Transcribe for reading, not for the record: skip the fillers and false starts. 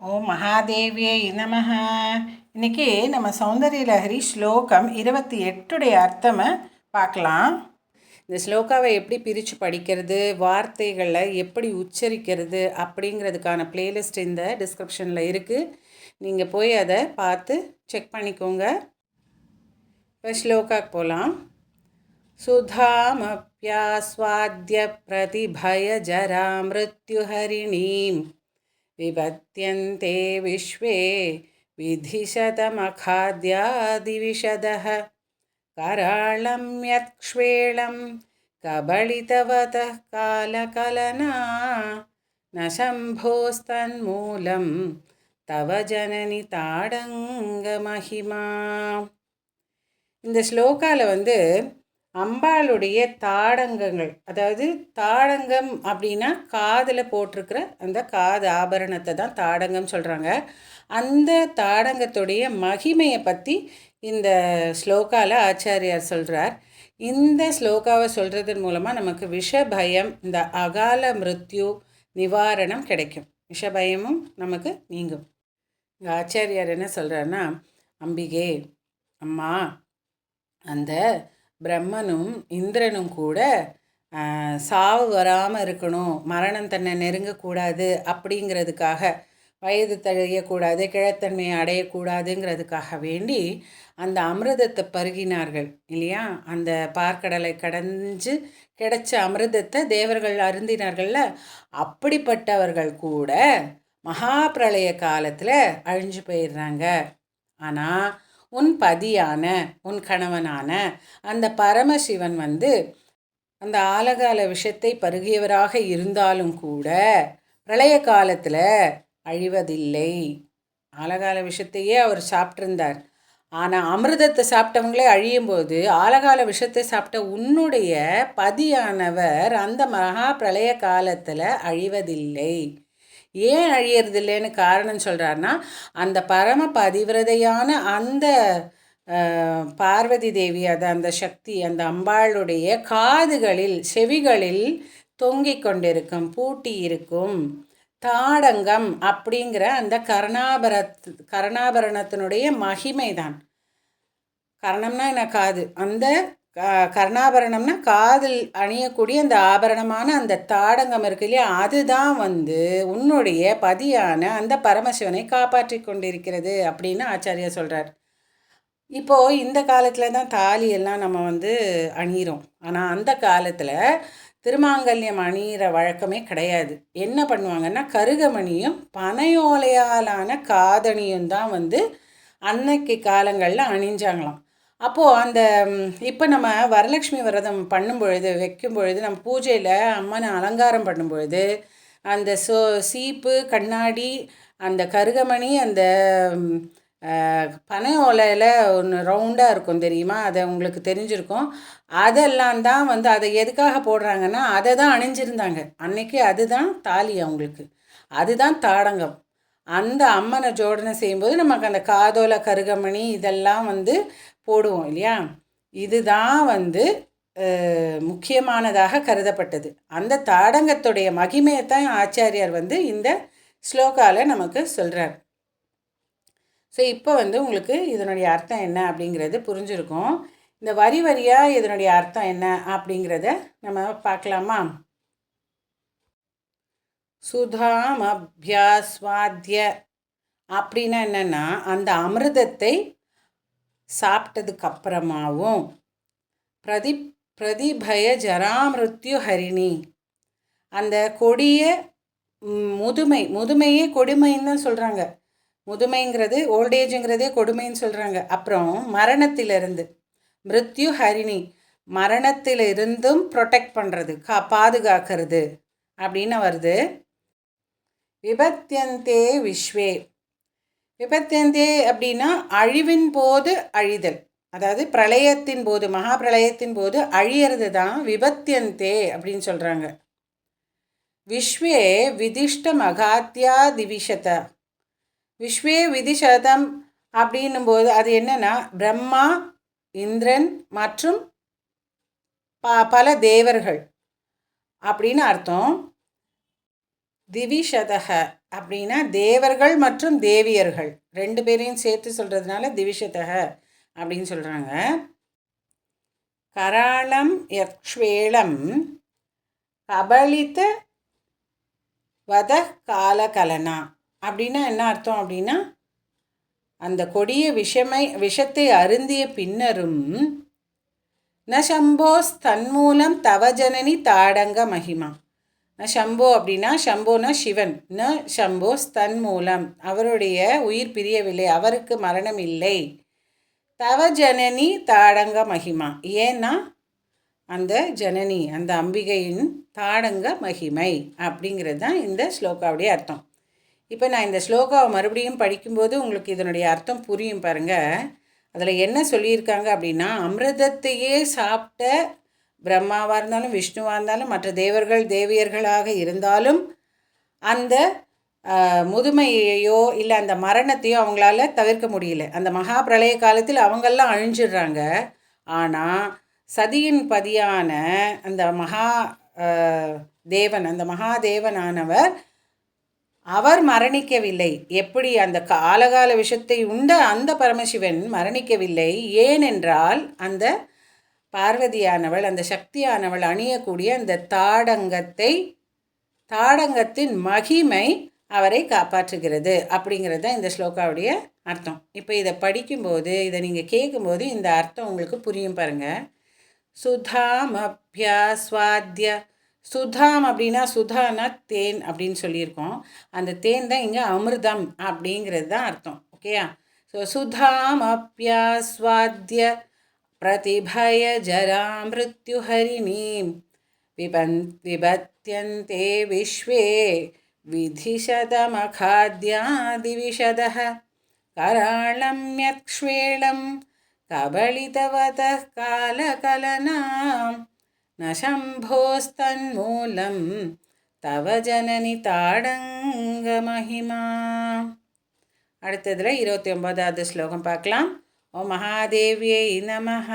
ஓம் மகாதேவியை நமஹ. இன்னைக்கு நம்ம சௌந்தரிய லஹரி ஸ்லோகம் 28 அர்த்தமை பார்க்கலாம். இந்த ஸ்லோகாவை எப்படி பிரித்து படிக்கிறது, வார்த்தைகளை எப்படி உச்சரிக்கிறது அப்படிங்கிறதுக்கான பிளேலிஸ்ட் இந்த டிஸ்கிரிப்ஷனில் இருக்குது. நீங்கள் போய் அதை பார்த்து செக் பண்ணிக்கோங்க. இப்போ ஸ்லோகாக்கு போகலாம். சுதாமப்யாஸ்வாத்ய பிரதிபய ஜரா மிருத்யுஹரிணீம் विपत्यन्ते विश्वे विधिशतमखाद्यादिविशदः कराळं यत्क्ष्वेळं कबलितवतः कालकलना न शम्भोस्तन्मूलं तव जननि ताडङ्गमहिमा. இந்த ஸ்லோகாவில் அம்பாளுடைய தாடங்கங்கள், அதாவது தாடங்கம் அப்படின்னா காதில் போட்டிருக்கிற அந்த காது ஆபரணத்தை தான் தாடங்கம் சொல்கிறாங்க. அந்த தாடங்கத்துடைய மகிமையை பற்றி இந்த ஸ்லோகாவில் ஆச்சாரியார் சொல்கிறார். இந்த ஸ்லோகாவை சொல்கிறதன் மூலமாக நமக்கு விஷபயம், இந்த அகால மிருத்யு நிவாரணம் கிடைக்கும். விஷபயமும் நமக்கு நீங்கும். இந்த ஆச்சாரியார் என்ன சொல்கிறாருன்னா, அம்பிகே அம்மா, அந்த பிரம்மனும் இந்திரனும் கூட சாவு வராமல் இருக்கணும், மரணம் தன்னை நெருங்கக்கூடாது அப்படிங்கிறதுக்காக, வயது தழியக்கூடாது, கிழத்தன்மையை அடையக்கூடாதுங்கிறதுக்காக வேண்டி அந்த அமிர்தத்தை பருகினார்கள் இல்லையா? அந்த பார்க்கடலை கடைஞ்சு கிடைச்ச அமிர்தத்தை தேவர்கள் அருந்தினார்கள்ல. அப்படிப்பட்டவர்கள் கூட மகாபிரளய காலத்தில் அழிஞ்சு போயிடுறாங்க. ஆனால் உன் பதியான, உன் கணவனான அந்த பரமசிவன் அந்த ஆலகால விஷத்தை பருகியவராக இருந்தாலும் கூட பிரளய காலத்தில் அழிவதில்லை. ஆலகால விஷத்தையே அவர் சாப்பிட்ருந்தார். ஆனால் அமிர்தத்தை சாப்பிட்டவங்களே அழியும்போது ஆலகால விஷத்தை சாப்பிட்ட உன்னுடைய பதியானவர் அந்த மகா பிரளய காலத்தில் அழிவதில்லை. ஏன் அழியறதில்லைன்னு காரணம் சொல்கிறாருன்னா, அந்த பரம பதிவிரதையான அந்த பார்வதி தேவி, அந்த சக்தி, அந்த அம்பாளுடைய காதுகளில், செவிகளில் தொங்கிக் கொண்டிருக்கும், பூட்டி இருக்கும் தாடங்கம் அப்படிங்கிற அந்த கர்ணாபரணத்தினுடைய மகிமை தான். கர்ணம்னா என்ன? காது. அந்த கர்ணாபரணம்னா காதில் அணியக்கூடிய அந்த ஆபரணமான அந்த தாடங்கம் இருக்கு இல்லையா? அதுதான் உன்னுடைய பதியான அந்த பரமசிவனை காப்பாற்றி கொண்டிருக்கிறது அப்படின்னு ஆச்சாரியா சொல்கிறார். இப்போது இந்த காலத்தில் தான் தாலியெல்லாம் நம்ம அணிகிறோம். ஆனால் அந்த காலத்தில் திருமாங்கல்யம் அணிகிற வழக்கமே கிடையாது. என்ன பண்ணுவாங்கன்னா, கருகமணியும் பனையோலையாலான காதணியும் தான் அன்னைக்கு காலங்களில் அணிஞ்சாங்களாம். அப்போது இப்போ நம்ம வரலட்சுமி விரதம் பண்ணும் பொழுது, வைக்கும் பொழுது, நம்ம பூஜையில் அம்மனை அலங்காரம் பண்ணும் பொழுது அந்த சீப்பு, கண்ணாடி, அந்த கருகமணி, அந்த பனை ஓலையில் ஒன்று ரவுண்டாக இருக்கும் தெரியுமா? அதை உங்களுக்கு தெரிஞ்சிருக்கும். அதெல்லாம் தான் அதை எதுக்காக போடுறாங்கன்னா, அதை தான் அணிஞ்சிருந்தாங்க அன்னைக்கு. அதுதான் தாலி அவங்களுக்கு, அதுதான் தாடங்கம். அந்த அம்மனை ஜோடனை செய்யும்போது நமக்கு அந்த காதோல கருகமணி இதெல்லாம் போடுவோம் இல்லையா? இதுதான் முக்கியமானதாக கருதப்பட்டது. அந்த தாடங்கத்துடைய மகிமையைத்தான் ஆச்சாரியார் இந்த ஸ்லோகாவில் நமக்கு சொல்கிறார். ஸோ இப்போ உங்களுக்கு இதனுடைய அர்த்தம் என்ன அப்படிங்கிறது புரிஞ்சிருக்கும். இந்த வரி வரியாக இதனுடைய அர்த்தம் என்ன அப்படிங்கிறத நம்ம பார்க்கலாமா? சுதாமப்யாஸ்வாத்ய அப்படின்னா என்னென்னா, அந்த அமிர்தத்தை சாப்பிட்டதுக்கப்புறமாவும் பிரதிபய ஜராமிருத்யு ஹரிணி, அந்த கொடிய முதுமையே கொடுமைன்னு தான் சொல்கிறாங்க. முதுமைங்கிறது, ஓல்டேஜுங்கிறதே கொடுமைன்னு சொல்கிறாங்க. அப்புறம் மரணத்திலிருந்து, மிருத்யு ஹரிணி, மரணத்திலிருந்தும் ப்ரொடெக்ட் பண்ணுறது, பாதுகாக்கிறது அப்படின்னு வருது. விபத்தியந்தே விஸ்வே, விபத்தியந்தே அப்படின்னா அழிவின் போது அழிதல், அதாவது பிரளயத்தின் போது, மகாபிரளயத்தின் போது அழியறது தான் விபத்தியந்தே அப்படின்னு சொல்கிறாங்க. விஸ்வே விதிஷ்ட மகாத்யா திவிஷத, விஸ்வே விதிஷதம் அப்படின்னும்போது அது என்னன்னா, பிரம்மா, இந்திரன் மற்றும் பல தேவர்கள் அப்படின்னு அர்த்தம். திவிஷதக அப்படின்னா தேவர்கள் மற்றும் தேவியர்கள் ரெண்டு பேரையும் சேர்த்து சொல்கிறதுனால திவிஷதக அப்படின்னு சொல்கிறாங்க. கராளம் யக்ஷ்வேளம் கபலித வத காலகலனா அப்படின்னா என்ன அர்த்தம் அப்படின்னா, அந்த கொடிய விஷத்தை அருந்திய பின்னரும் ந சம்போஸ் தன்மூலம் தவஜனனி தாடங்க மகிமா. ந சம்போ அப்படின்னா, சம்போனா சிவன், ந சம்போஸ் தன்மூலம் அவருடைய உயிர் பிரியவில்லை, அவருக்கு மரணம் இல்லை. தவ ஜனனி தாடங்க மகிமா, ஏன்னா அந்த ஜனனி அந்த அம்பிகையின் தாடங்க மகிமை அப்படிங்கிறது தான் இந்த ஸ்லோகாவுடைய அர்த்தம். இப்போ நான் இந்த ஸ்லோகாவை மறுபடியும் படிக்கும்போது உங்களுக்கு இதனுடைய அர்த்தம் புரியும் பாருங்கள். அதில் என்ன சொல்லியிருக்காங்க அப்படின்னா, அமிர்தத்தையே சாப்பிட்ட பிரம்மாவாக இருந்தாலும் விஷ்ணுவாக இருந்தாலும் மற்ற தேவர்கள் தேவியர்களாக இருந்தாலும் அந்த முதுமையையோ இல்லை அந்த மரணத்தையோ அவங்களால தவிர்க்க முடியல. அந்த மகா பிரளய காலத்தில் அவங்கெல்லாம் அழிஞ்சிடுறாங்க. ஆனால் சதியின் பதியான அந்த அந்த மகாதேவனானவர் அவர் மரணிக்கவில்லை. எப்படி அந்த காலகால விஷத்தை உண்ட அந்த பரமசிவன் மரணிக்கவில்லை. ஏனென்றால் அந்த பார்வதியானவள் அந்த சக்தியானவள் அணியக்கூடிய அந்த தாடங்கத்தின் மகிமை அவரை காப்பாற்றுகிறது அப்படிங்கிறது தான் இந்த ஸ்லோகாவுடைய அர்த்தம். இப்போ இதை படிக்கும்போது இதை நீங்கள் கேட்கும்போது இந்த அர்த்தம் உங்களுக்கு புரியும் பாருங்கள். சுதாம் அபியாஸ்வாத்ய, சுதாம் அப்படின்னா சுதானா தேன் அப்படின்னு சொல்லியிருக்கோம். அந்த தேன் தான் இங்கே அமிர்தம் அப்படிங்கிறது தான் அர்த்தம். ஓகேயா? ஸோ சுதாம் அபியாஸ்வாத்ய பிரதிபய ஜரா மிருத்யுஹரிணீம் விபத்யந்தே விஸ்வே விதிஷதமகாத்யாதிவிஷதः கராளம் யக்ஷ்வேளம் கபலிதவதः காலகலனாம் ந சம்போஸ்தன்மூலம் தவ ஜனனி தாடங்க மகிமா. அடுத்ததில் 29வது ஸ்லோகம் பார்க்கலாம். ஓ மகாதேவியை நமஹ.